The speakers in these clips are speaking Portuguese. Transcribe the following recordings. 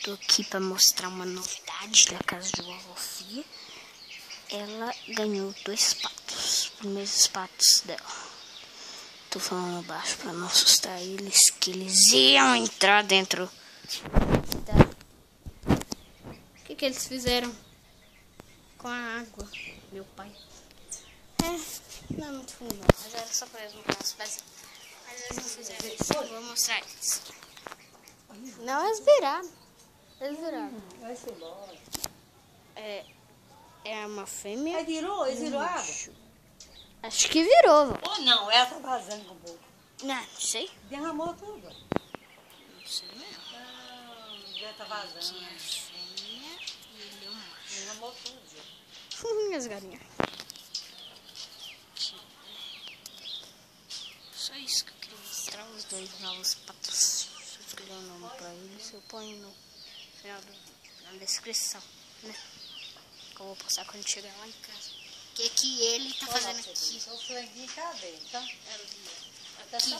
Tô aqui pra mostrar uma novidade da casa de vovó Fia. Ela ganhou 2 patos, os primeiros patos dela. Tô falando baixo pra não assustar eles, que eles iam entrar dentro da... O que eles fizeram com a água, meu pai? Não é muito fundo não, mas era só pra eles não mas eles não fizeram isso. Eu vou mostrar eles. Não, eles viraram. Eles viraram. É uma fêmea. Aí virou? Eles virou água? Acho que virou. Ou não, ela tá vazando um pouco. Não sei. Derramou tudo. Não sei mesmo. Não, já tá vazando. Aqui é a fêmea e ele é o macho. Derramou tudo. As galinhas. Só isso que eu queria mostrar, os 2 novos patos. Se eu escolher o nome pra eles, eu ponho no final na descrição, né? Que eu vou postar quando chegar lá em casa. O que ele tá fazendo aqui? O franguinho tá dentro, tá?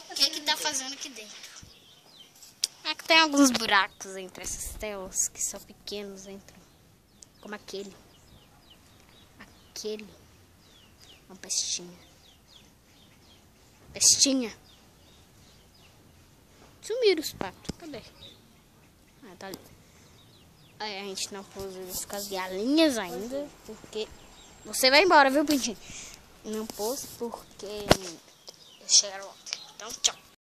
O que tá fazendo aqui dentro? É que tem alguns buracos entre essas telas que são pequenos dentro. Como aquele. Uma pestinha. Pestinha. Sumiram os patos. Cadê? Ah, tá ali. Aí a gente não pôs eles com as galinhas ainda. Porque... Você vai embora, viu, Pintinho? Não pôs porque... Eles chegaram ontem. Então, tchau.